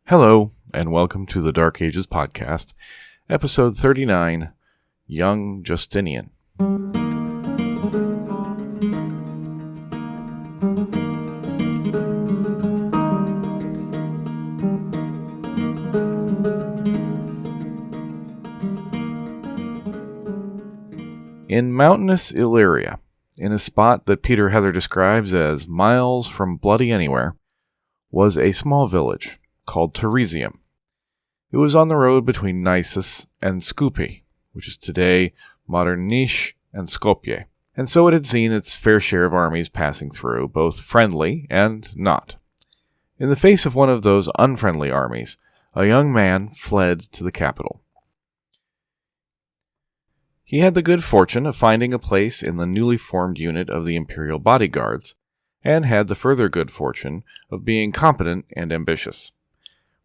Hello, and welcome to the Dark Ages podcast, episode 39, Young Justinian. In mountainous Illyria, in a spot that Peter Heather describes as miles from bloody anywhere, was a small village called Teresium. It was on the road between Nisus and Scupi, which is today modern Niš and Skopje, and so it had seen its fair share of armies passing through, both friendly and not. In the face of one of those unfriendly armies, a young man fled to the capital. He had the good fortune of finding a place in the newly formed unit of the imperial bodyguards, and had the further good fortune of being competent and ambitious.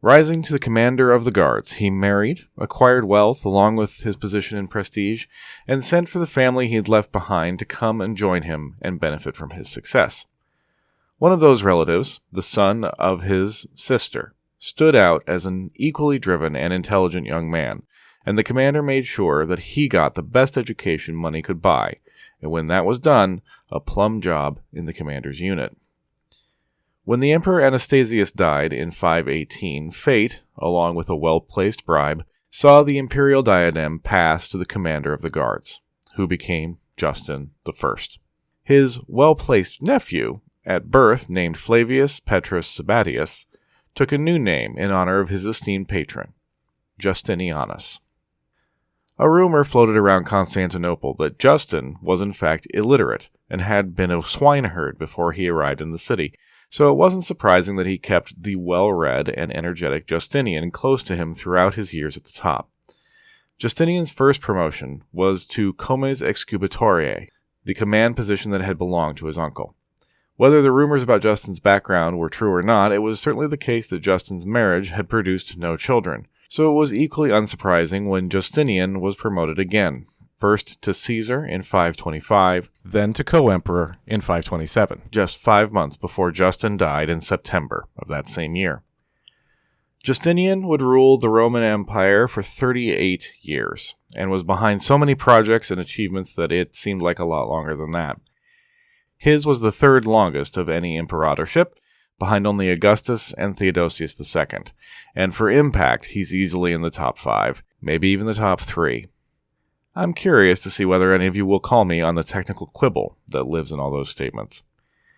Rising to the commander of the guards, he married, acquired wealth along with his position and prestige, and sent for the family he had left behind to come and join him and benefit from his success. One of those relatives, the son of his sister, stood out as an equally driven and intelligent young man, and the commander made sure that he got the best education money could buy, and when that was done, a plum job in the commander's unit. When the Emperor Anastasius died in 518, fate, along with a well-placed bribe, saw the imperial diadem pass to the commander of the guards, who became Justin I. His well-placed nephew, at birth named Flavius Petrus Sabatius, took a new name in honor of his esteemed patron, Justinianus. A rumor floated around Constantinople that Justin was in fact illiterate and had been a swineherd before he arrived in the city, so it wasn't surprising that he kept the well-read and energetic Justinian close to him throughout his years at the top. Justinian's first promotion was to comes excubitorie, the command position that had belonged to his uncle. Whether the rumors about Justin's background were true or not, it was certainly the case that Justin's marriage had produced no children, so it was equally unsurprising when Justinian was promoted again, first to Caesar in 525, then to co-emperor in 527, just 5 months before Justin died in September of that same year. Justinian would rule the Roman Empire for 38 years, and was behind so many projects and achievements that it seemed like a lot longer than that. His was the third longest of any imperatorship, behind only Augustus and Theodosius II, and for impact he's easily in the top 5, maybe even the top 3. I'm curious to see whether any of you will call me on the technical quibble that lives in all those statements.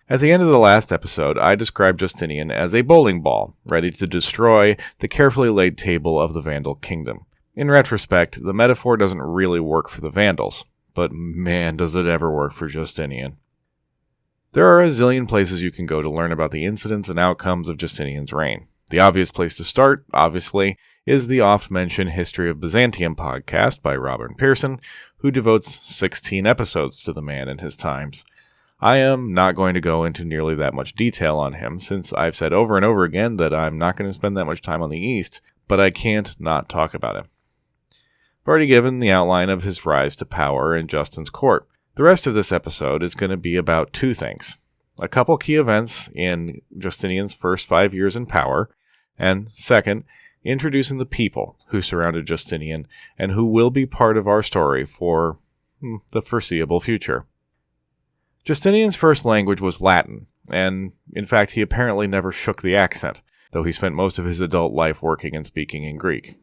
At the end of the last episode, I described Justinian as a bowling ball, ready to destroy the carefully laid table of the Vandal kingdom. In retrospect, the metaphor doesn't really work for the Vandals, but man does it ever work for Justinian. There are a zillion places you can go to learn about the incidents and outcomes of Justinian's reign. The obvious place to start, obviously, is the oft-mentioned History of Byzantium podcast by Robert Pearson, who devotes 16 episodes to the man and his times. I am not going to go into nearly that much detail on him, since I've said over and over again that I'm not going to spend that much time on the East, but I can't not talk about him. I've already given the outline of his rise to power in Justin's court. The rest of this episode is going to be about two things: a couple key events in Justinian's first 5 years in power, and second, introducing the people who surrounded Justinian and who will be part of our story for the foreseeable future. Justinian's first language was Latin, and in fact he apparently never shook the accent, though he spent most of his adult life working and speaking in Greek.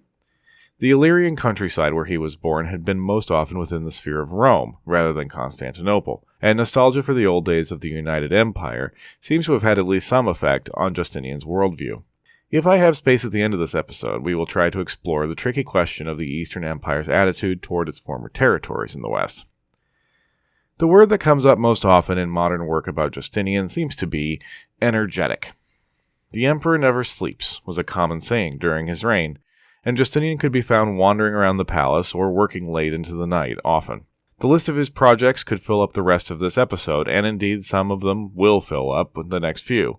The Illyrian countryside where he was born had been most often within the sphere of Rome, rather than Constantinople, and nostalgia for the old days of the United Empire seems to have had at least some effect on Justinian's worldview. If I have space at the end of this episode, we will try to explore the tricky question of the Eastern Empire's attitude toward its former territories in the West. The word that comes up most often in modern work about Justinian seems to be energetic. The emperor never sleeps was a common saying during his reign, and Justinian could be found wandering around the palace or working late into the night often. The list of his projects could fill up the rest of this episode, and indeed some of them will fill up the next few.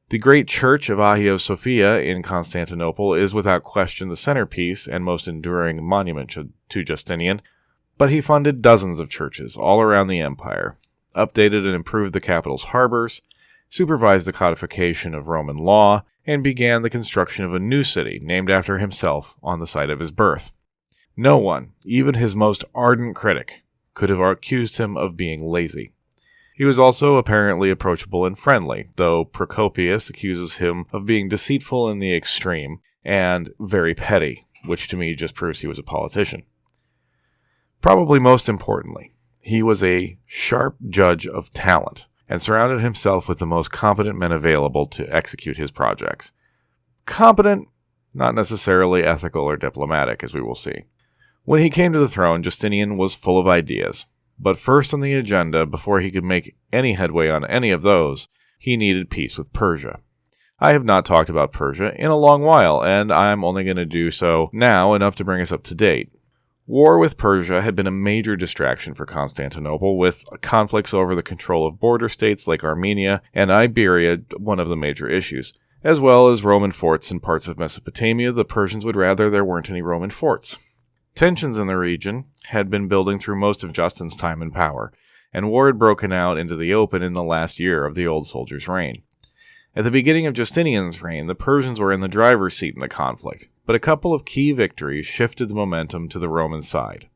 The great church of Hagia Sophia in Constantinople is without question the centerpiece and most enduring monument to Justinian, but he funded dozens of churches all around the empire, updated and improved the capital's harbors, supervised the codification of Roman law, and began the construction of a new city named after himself on the site of his birth. No one, even his most ardent critic, could have accused him of being lazy. He was also apparently approachable and friendly, though Procopius accuses him of being deceitful in the extreme and very petty, which to me just proves he was a politician. Probably most importantly, he was a sharp judge of talent and surrounded himself with the most competent men available to execute his projects. Competent, not necessarily ethical or diplomatic, as we will see. When he came to the throne, Justinian was full of ideas, but first on the agenda, before he could make any headway on any of those, he needed peace with Persia. I have not talked about Persia in a long while, and I'm only going to do so now enough to bring us up to date. War with Persia had been a major distraction for Constantinople, with conflicts over the control of border states like Armenia and Iberia one of the major issues. As well as Roman forts in parts of Mesopotamia, the Persians would rather there weren't any Roman forts. Tensions in the region had been building through most of Justin's time in power, and war had broken out into the open in the last year of the old soldier's reign. At the beginning of Justinian's reign, the Persians were in the driver's seat in the conflict, but a couple of key victories shifted the momentum to the Roman side.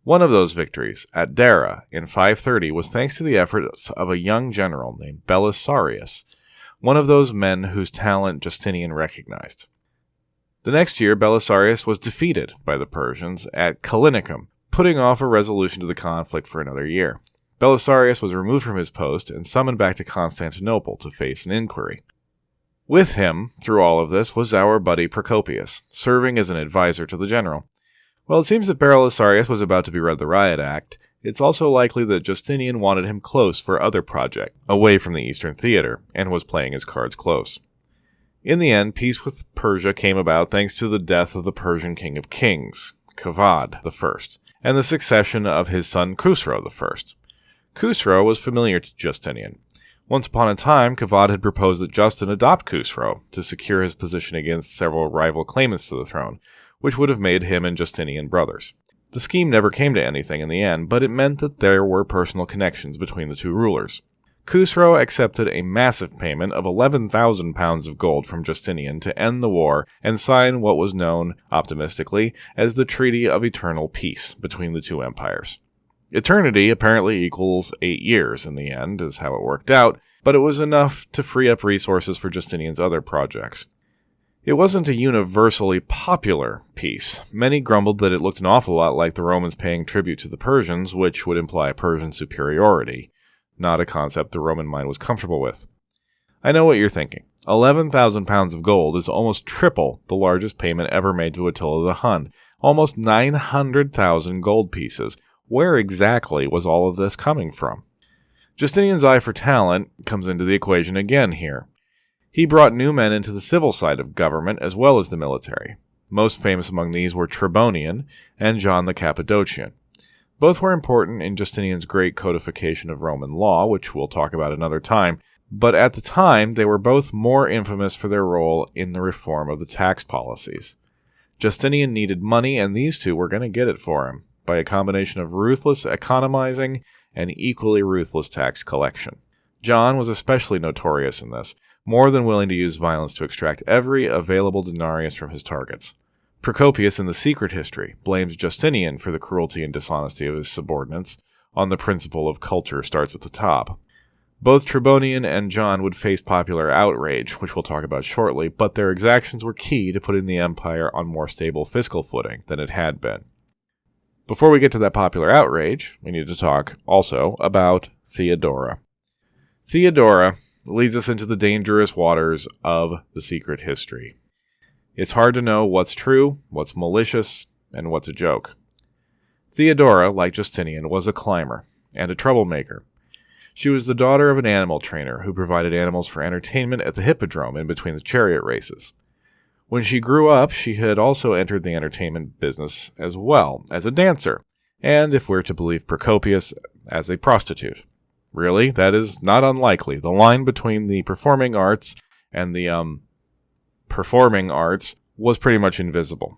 One of those victories, at Dara in 530, was thanks to the efforts of a young general named Belisarius, one of those men whose talent Justinian recognized. The next year, Belisarius was defeated by the Persians at Callinicum, putting off a resolution to the conflict for another year. Belisarius was removed from his post and summoned back to Constantinople to face an inquiry. With him, through all of this, was our buddy Procopius, serving as an advisor to the general. While it seems that Belisarius was about to be read the riot act, it's also likely that Justinian wanted him close for other projects, away from the Eastern theater, and was playing his cards close. In the end, peace with Persia came about thanks to the death of the Persian king of kings, Kavad I, and the succession of his son Khusro I. Khusro was familiar to Justinian. Once upon a time, Kavad had proposed that Justin adopt Khusro to secure his position against several rival claimants to the throne, which would have made him and Justinian brothers. The scheme never came to anything in the end, but it meant that there were personal connections between the two rulers. Khusro accepted a massive payment of 11,000 pounds of gold from Justinian to end the war and sign what was known, optimistically, as the Treaty of Eternal Peace between the two empires. Eternity apparently equals 8 years in the end, is how it worked out, but it was enough to free up resources for Justinian's other projects. It wasn't a universally popular peace. Many grumbled that it looked an awful lot like the Romans paying tribute to the Persians, which would imply Persian superiority, not a concept the Roman mind was comfortable with. I know what you're thinking. 11,000 pounds of gold is almost triple the largest payment ever made to Attila the Hun, almost 900,000 gold pieces. Where exactly was all of this coming from? Justinian's eye for talent comes into the equation again here. He brought new men into the civil side of government as well as the military. Most famous among these were Tribonian and John the Cappadocian. Both were important in Justinian's great codification of Roman law, which we'll talk about another time, but at the time they were both more infamous for their role in the reform of the tax policies. Justinian needed money, and these two were going to get it for him, by a combination of ruthless economizing and equally ruthless tax collection. John was especially notorious in this, more than willing to use violence to extract every available denarius from his targets. Procopius in the Secret History blames Justinian for the cruelty and dishonesty of his subordinates on the principle of culture starts at the top. Both Tribonian and John would face popular outrage, which we'll talk about shortly, but their exactions were key to putting the empire on more stable fiscal footing than it had been. Before we get to that popular outrage, we need to talk also about Theodora. Theodora leads us into the dangerous waters of the Secret History. It's hard to know what's true, what's malicious, and what's a joke. Theodora, like Justinian, was a climber and a troublemaker. She was the daughter of an animal trainer who provided animals for entertainment at the hippodrome in between the chariot races. When she grew up, she had also entered the entertainment business as well, as a dancer, and, if we're to believe Procopius, as a prostitute. Really, that is not unlikely. The line between the performing arts and the, performing arts was pretty much invisible.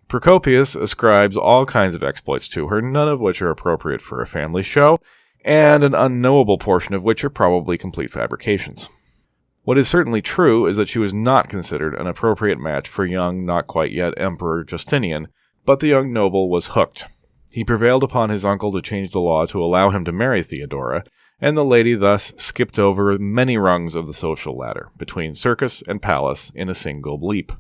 Procopius ascribes all kinds of exploits to her, none of which are appropriate for a family show, and an unknowable portion of which are probably complete fabrications. What is certainly true is that she was not considered an appropriate match for young, not quite yet Emperor Justinian, but the young noble was hooked. He prevailed upon his uncle to change the law to allow him to marry Theodora, and the lady thus skipped over many rungs of the social ladder, between circus and palace, in a single leap.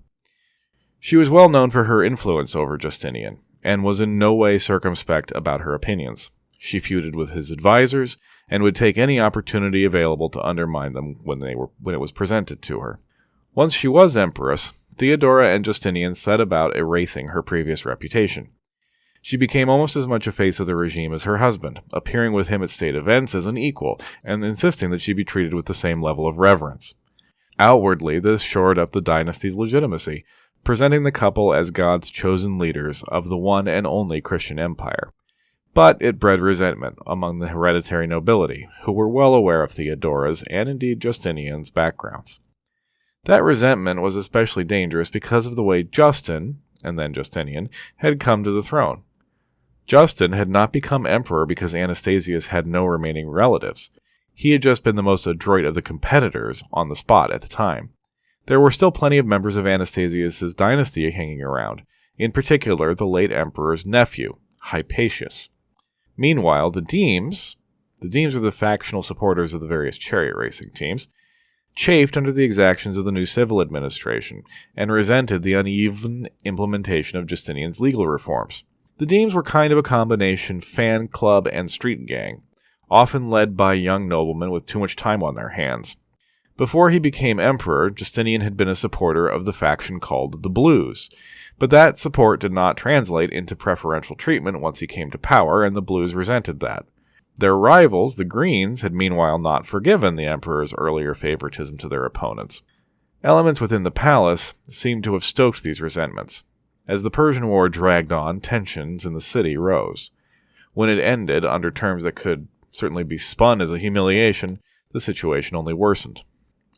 She was well known for her influence over Justinian, and was in no way circumspect about her opinions. She feuded with his advisors, and would take any opportunity available to undermine them when it was presented to her. Once she was empress, Theodora and Justinian set about erasing her previous reputation. She became almost as much a face of the regime as her husband, appearing with him at state events as an equal, and insisting that she be treated with the same level of reverence. Outwardly, this shored up the dynasty's legitimacy, presenting the couple as God's chosen leaders of the one and only Christian empire. But it bred resentment among the hereditary nobility, who were well aware of Theodora's and indeed Justinian's backgrounds. That resentment was especially dangerous because of the way Justin, and then Justinian, had come to the throne. Justin had not become emperor because Anastasius had no remaining relatives. He had just been the most adroit of the competitors on the spot at the time. There were still plenty of members of Anastasius's dynasty hanging around, in particular the late emperor's nephew, Hypatius. Meanwhile, the Demes were the factional supporters of the various chariot racing teams, chafed under the exactions of the new civil administration, and resented the uneven implementation of Justinian's legal reforms. The Demes were kind of a combination fan club and street gang, often led by young noblemen with too much time on their hands. Before he became emperor, Justinian had been a supporter of the faction called the Blues, but that support did not translate into preferential treatment once he came to power, and the Blues resented that. Their rivals, the Greens, had meanwhile not forgiven the emperor's earlier favoritism to their opponents. Elements within the palace seemed to have stoked these resentments. As the Persian War dragged on, tensions in the city rose. When it ended, under terms that could certainly be spun as a humiliation, the situation only worsened.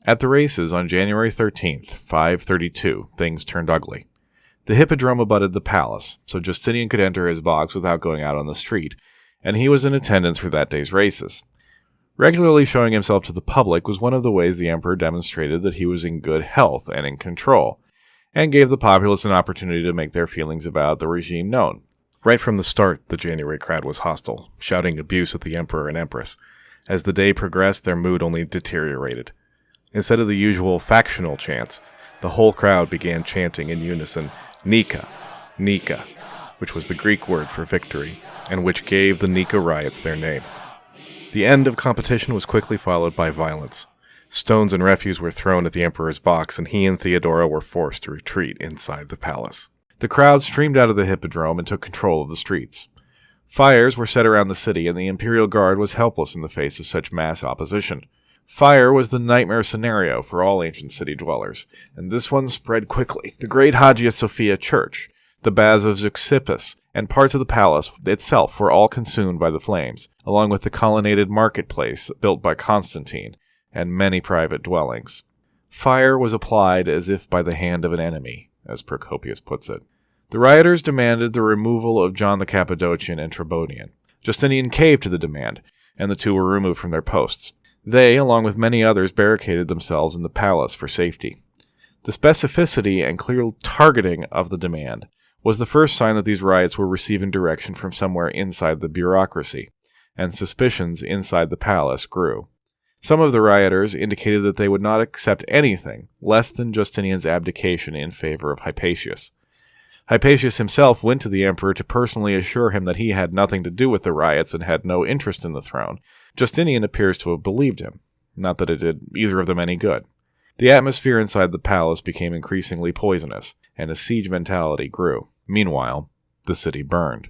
At the races on January 13th, 532, things turned ugly. The hippodrome abutted the palace, so Justinian could enter his box without going out on the street, and he was in attendance for that day's races. Regularly showing himself to the public was one of the ways the emperor demonstrated that he was in good health and in control, and gave the populace an opportunity to make their feelings about the regime known. Right from the start, the January crowd was hostile, shouting abuse at the emperor and empress. As the day progressed, their mood only deteriorated. Instead of the usual factional chants, the whole crowd began chanting in unison, Nika, Nika, which was the Greek word for victory, and which gave the Nika riots their name. The end of competition was quickly followed by violence. Stones and refuse were thrown at the emperor's box, and he and Theodora were forced to retreat inside the palace. The crowd streamed out of the hippodrome and took control of the streets. Fires were set around the city, and the imperial guard was helpless in the face of such mass opposition. Fire was the nightmare scenario for all ancient city dwellers, and this one spread quickly. The great Hagia Sophia Church, the baths of Zeuxippus, and parts of the palace itself were all consumed by the flames, along with the colonnaded marketplace built by Constantine, and many private dwellings. Fire was applied as if by the hand of an enemy, as Procopius puts it. The rioters demanded the removal of John the Cappadocian and Tribonian. Justinian caved to the demand, and the two were removed from their posts. They, along with many others, barricaded themselves in the palace for safety. The specificity and clear targeting of the demand was the first sign that these riots were receiving direction from somewhere inside the bureaucracy, and suspicions inside the palace grew. Some of the rioters indicated that they would not accept anything less than Justinian's abdication in favor of Hypatius. Hypatius himself went to the emperor to personally assure him that he had nothing to do with the riots and had no interest in the throne. Justinian appears to have believed him, not that it did either of them any good. The atmosphere inside the palace became increasingly poisonous, and a siege mentality grew. Meanwhile, the city burned.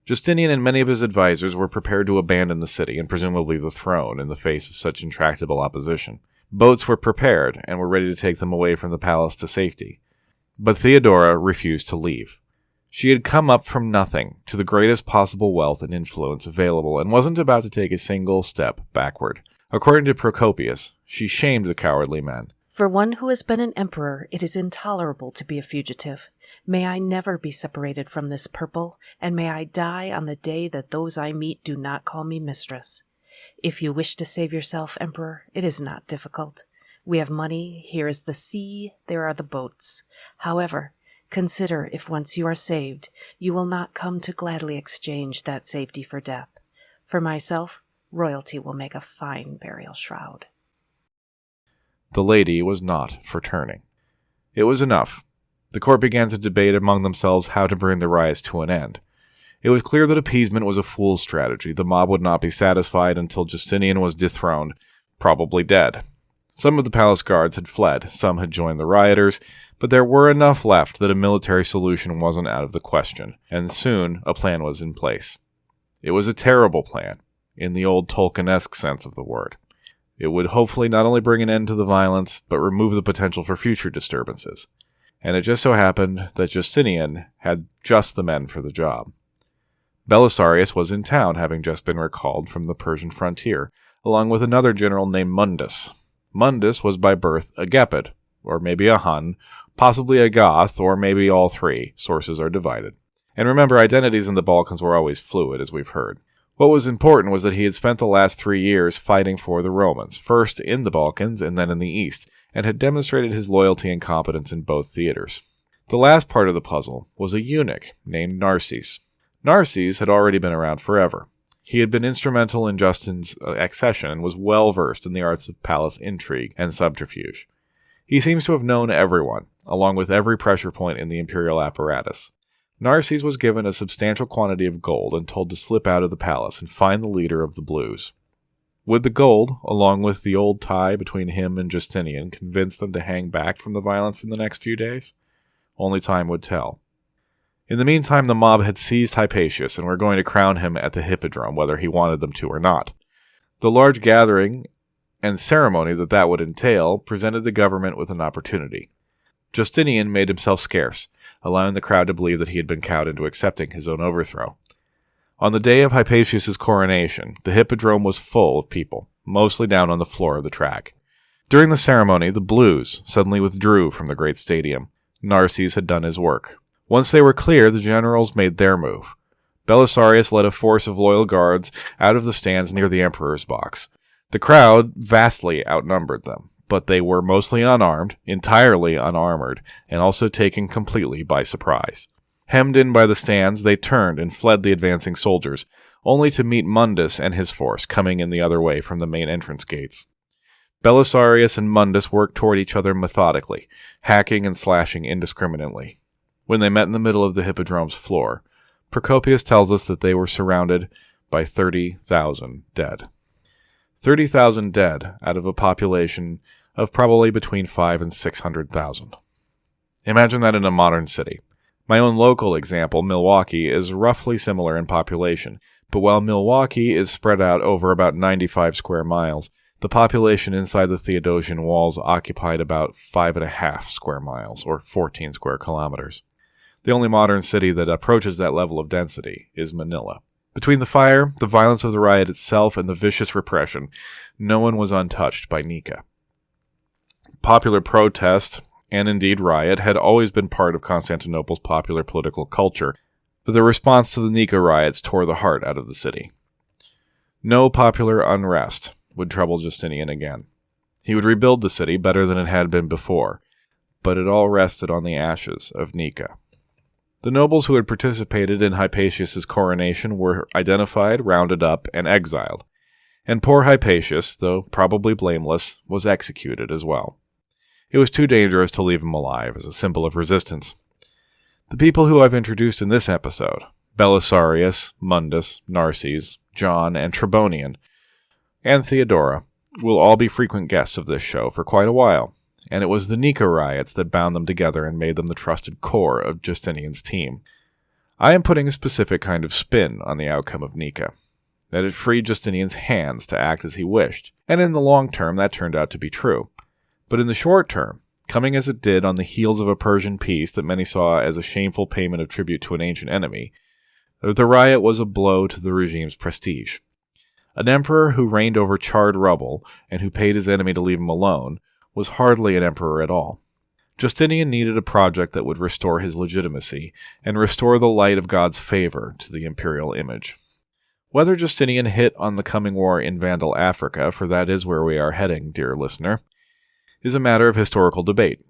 Justinian and many of his advisors were prepared to abandon the city and presumably the throne in the face of such intractable opposition. Boats were prepared and were ready to take them away from the palace to safety. But Theodora refused to leave. She had come up from nothing to the greatest possible wealth and influence available and wasn't about to take a single step backward. According to Procopius, she shamed the cowardly men. For one who has been an emperor, it is intolerable to be a fugitive. May I never be separated from this purple, and may I die on the day that those I meet do not call me mistress. If you wish to save yourself, Emperor, it is not difficult. We have money, here is the sea, there are the boats. However, consider if once you are saved, you will not come to gladly exchange that safety for death. For myself, royalty will make a fine burial shroud. The lady was not for turning. It was enough. The court began to debate among themselves how to bring the riots to an end. It was clear that appeasement was a fool's strategy. The mob would not be satisfied until Justinian was dethroned, probably dead. Some of the palace guards had fled, some had joined the rioters, but there were enough left that a military solution wasn't out of the question, and soon a plan was in place. It was a terrible plan, in the old Tolkien-esque sense of the word. It would hopefully not only bring an end to the violence, but remove the potential for future disturbances. And it just so happened that Justinian had just the men for the job. Belisarius was in town, having just been recalled from the Persian frontier, along with another general named Mundus. Mundus was by birth a Gepid, or maybe a Hun, possibly a Goth, or maybe all three. Sources are divided. And remember, identities in the Balkans were always fluid, as we've heard. What was important was that he had spent the last 3 years fighting for the Romans, first in the Balkans and then in the East, and had demonstrated his loyalty and competence in both theaters. The last part of the puzzle was a eunuch named Narses. Narses had already been around forever. He had been instrumental in Justin's accession and was well versed in the arts of palace intrigue and subterfuge. He seems to have known everyone, along with every pressure point in the imperial apparatus. Narses was given a substantial quantity of gold and told to slip out of the palace and find the leader of the Blues. Would the gold, along with the old tie between him and Justinian, convince them to hang back from the violence for the next few days? Only time would tell. In the meantime, the mob had seized Hypatius and were going to crown him at the Hippodrome, whether he wanted them to or not. The large gathering and ceremony that would entail presented the government with an opportunity. Justinian made himself scarce, allowing the crowd to believe that he had been cowed into accepting his own overthrow. On the day of Hypatius' coronation, the Hippodrome was full of people, mostly down on the floor of the track. During the ceremony, the Blues suddenly withdrew from the great stadium. Narses had done his work. Once they were clear, the generals made their move. Belisarius led a force of loyal guards out of the stands near the emperor's box. The crowd vastly outnumbered them, but they were mostly unarmed, entirely unarmored, and also taken completely by surprise. Hemmed in by the stands, they turned and fled the advancing soldiers, only to meet Mundus and his force coming in the other way from the main entrance gates. Belisarius and Mundus worked toward each other methodically, hacking and slashing indiscriminately. When they met in the middle of the Hippodrome's floor, Procopius tells us that they were surrounded by 30,000 dead. 30,000 dead out of a population of probably between 500,000 and 600,000. Imagine that in a modern city. My own local example, Milwaukee, is roughly similar in population, but while Milwaukee is spread out over about 95 square miles, the population inside the Theodosian walls occupied about 5.5 square miles, or 14 square kilometers. The only modern city that approaches that level of density is Manila. Between the fire, the violence of the riot itself, and the vicious repression, no one was untouched by Nika. Popular protest, and indeed riot, had always been part of Constantinople's popular political culture, but the response to the Nika riots tore the heart out of the city. No popular unrest would trouble Justinian again. He would rebuild the city better than it had been before, but it all rested on the ashes of Nika. The nobles who had participated in Hypatius' coronation were identified, rounded up, and exiled, and poor Hypatius, though probably blameless, was executed as well. It was too dangerous to leave him alive as a symbol of resistance. The people who I've introduced in this episode, Belisarius, Mundus, Narses, John, and Tribonian, and Theodora, will all be frequent guests of this show for quite a while, and it was the Nika riots that bound them together and made them the trusted core of Justinian's team. I am putting a specific kind of spin on the outcome of Nika, that it freed Justinian's hands to act as he wished, and in the long term that turned out to be true. But in the short term, coming as it did on the heels of a Persian peace that many saw as a shameful payment of tribute to an ancient enemy, the riot was a blow to the regime's prestige. An emperor who reigned over charred rubble, and who paid his enemy to leave him alone, was hardly an emperor at all. Justinian needed a project that would restore his legitimacy, and restore the light of God's favor to the imperial image. Whether Justinian hit on the coming war in Vandal Africa, for that is where we are heading, dear listener, is a matter of historical debate.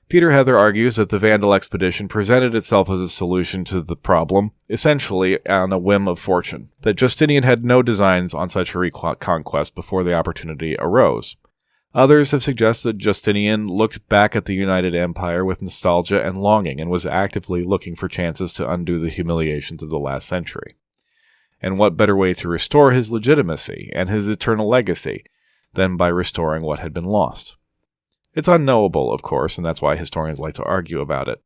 Peter Heather argues that the Vandal expedition presented itself as a solution to the problem, essentially on a whim of fortune, that Justinian had no designs on such a reconquest before the opportunity arose. Others have suggested that Justinian looked back at the United Empire with nostalgia and longing and was actively looking for chances to undo the humiliations of the last century. And what better way to restore his legitimacy and his eternal legacy than by restoring what had been lost? It's unknowable, of course, and that's why historians like to argue about it.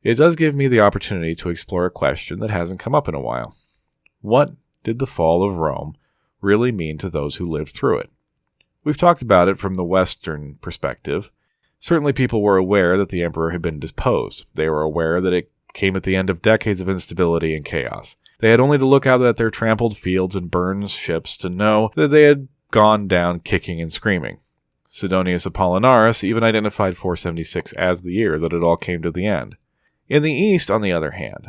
It does give me the opportunity to explore a question that hasn't come up in a while. What did the fall of Rome really mean to those who lived through it? We've talked about it from the Western perspective. Certainly people were aware that the emperor had been deposed. They were aware that it came at the end of decades of instability and chaos. They had only to look out at their trampled fields and burned ships to know that they had gone down kicking and screaming. Sidonius Apollinaris even identified 476 as the year that it all came to the end. In the East, on the other hand,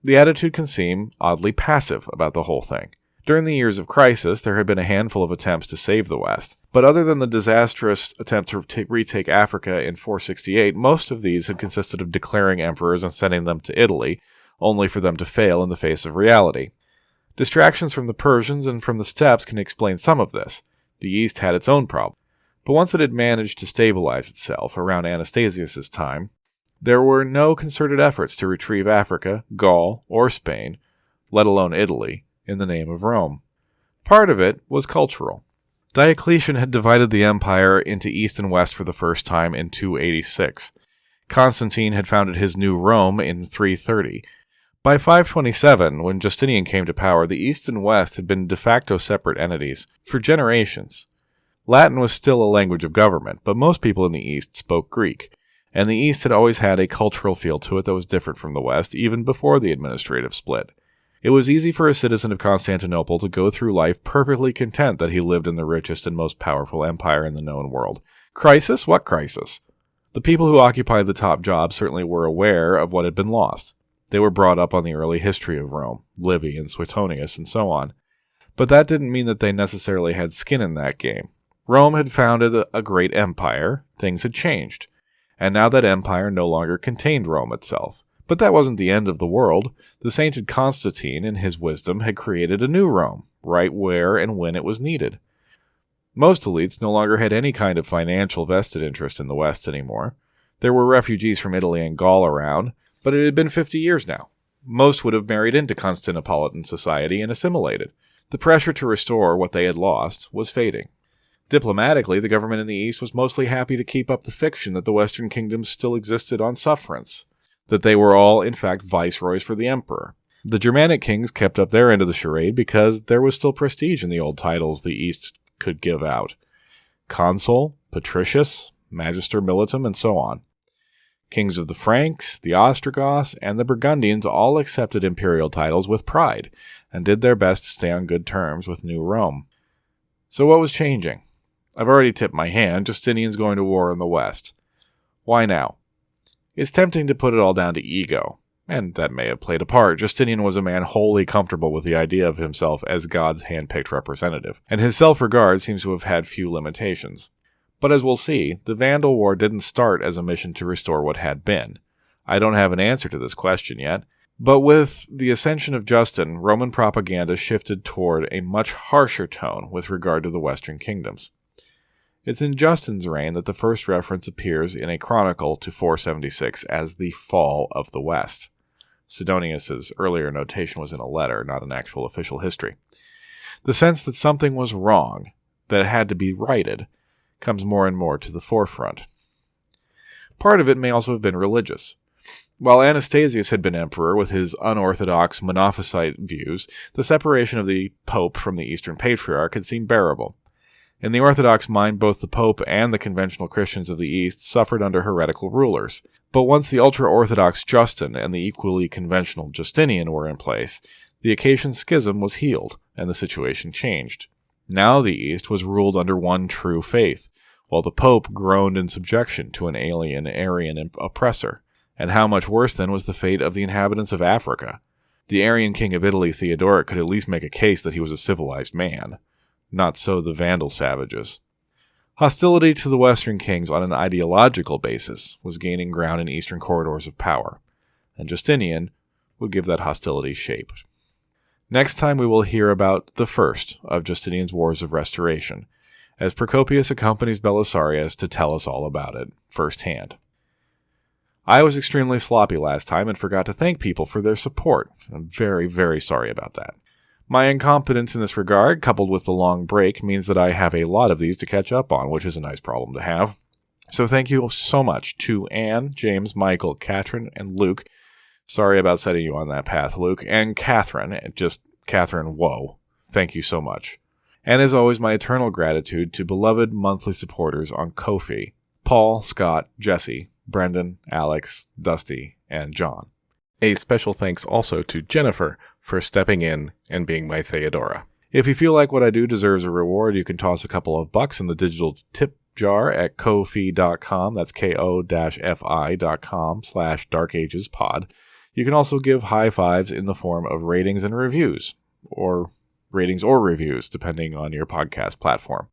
the attitude can seem oddly passive about the whole thing. During the years of crisis, there had been a handful of attempts to save the West, but other than the disastrous attempt to retake Africa in 468, most of these had consisted of declaring emperors and sending them to Italy, only for them to fail in the face of reality. Distractions from the Persians and from the steppes can explain some of this. The East had its own problem. But once it had managed to stabilize itself around Anastasius' time, there were no concerted efforts to retrieve Africa, Gaul, or Spain, let alone Italy, in the name of Rome. Part of it was cultural. Diocletian had divided the empire into East and West for the first time in 286. Constantine had founded his new Rome in 330. By 527, when Justinian came to power, the East and West had been de facto separate entities for generations. Latin was still a language of government, but most people in the East spoke Greek, and the East had always had a cultural feel to it that was different from the West, even before the administrative split. It was easy for a citizen of Constantinople to go through life perfectly content that he lived in the richest and most powerful empire in the known world. Crisis? What crisis? The people who occupied the top jobs certainly were aware of what had been lost. They were brought up on the early history of Rome, Livy and Suetonius, and so on. But that didn't mean that they necessarily had skin in that game. Rome had founded a great empire, things had changed, and now that empire no longer contained Rome itself. But that wasn't the end of the world. The sainted Constantine, in his wisdom, had created a new Rome, right where and when it was needed. Most elites no longer had any kind of financial vested interest in the West anymore. There were refugees from Italy and Gaul around, but it had been 50 years now. Most would have married into Constantinopolitan society and assimilated. The pressure to restore what they had lost was fading. Diplomatically, the government in the East was mostly happy to keep up the fiction that the Western kingdoms still existed on sufferance, that they were all, in fact, viceroys for the emperor. The Germanic kings kept up their end of the charade because there was still prestige in the old titles the East could give out. Consul, Patricius, Magister Militum, and so on. Kings of the Franks, the Ostrogoths, and the Burgundians all accepted imperial titles with pride, and did their best to stay on good terms with New Rome. So what was changing? I've already tipped my hand. Justinian's going to war in the West. Why now? It's tempting to put it all down to ego, and that may have played a part. Justinian was a man wholly comfortable with the idea of himself as God's hand-picked representative, and his self-regard seems to have had few limitations. But as we'll see, the Vandal War didn't start as a mission to restore what had been. I don't have an answer to this question yet, but with the ascension of Justin, Roman propaganda shifted toward a much harsher tone with regard to the Western kingdoms. It's in Justin's reign that the first reference appears in a chronicle to 476 as the fall of the West. Sidonius's earlier notation was in a letter, not an actual official history. The sense that something was wrong, that it had to be righted, comes more and more to the forefront. Part of it may also have been religious. While Anastasius had been emperor with his unorthodox Monophysite views, the separation of the Pope from the Eastern Patriarch had seemed bearable. In the Orthodox mind, both the Pope and the conventional Christians of the East suffered under heretical rulers. But once the ultra-Orthodox Justin and the equally conventional Justinian were in place, the Acacian Schism was healed, and the situation changed. Now the East was ruled under one true faith, while the Pope groaned in subjection to an alien Arian oppressor. And how much worse then was the fate of the inhabitants of Africa? The Arian king of Italy, Theodoric, could at least make a case that he was a civilized man. Not so the Vandal savages. Hostility to the Western kings on an ideological basis was gaining ground in eastern corridors of power, and Justinian would give that hostility shape. Next time we will hear about the first of Justinian's wars of restoration, as Procopius accompanies Belisarius to tell us all about it firsthand. I was extremely sloppy last time and forgot to thank people for their support. I'm very, very sorry about that. My incompetence in this regard, coupled with the long break, means that I have a lot of these to catch up on, which is a nice problem to have. So thank you so much to Anne, James, Michael, Catherine, and Luke. Sorry about setting you on that path, Luke. And Catherine, whoa. Thank you so much. And as always, my eternal gratitude to beloved monthly supporters on Ko-fi, Paul, Scott, Jesse, Brendan, Alex, Dusty, and John. A special thanks also to Jennifer for stepping in and being my Theodora. If you feel like what I do deserves a reward, you can toss a couple of bucks in the digital tip jar at ko-fi.com. That's ko-fi.com/darkagespod. You can also give high fives in the form of ratings and reviews, or reviews, depending on your podcast platform.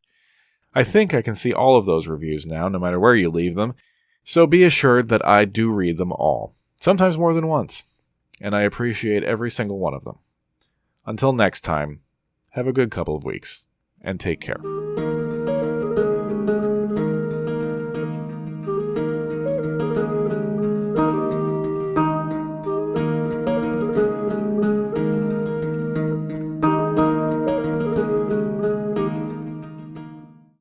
I think I can see all of those reviews now, no matter where you leave them, so be assured that I do read them all. Sometimes more than once, and I appreciate every single one of them. Until next time, have a good couple of weeks, and take care.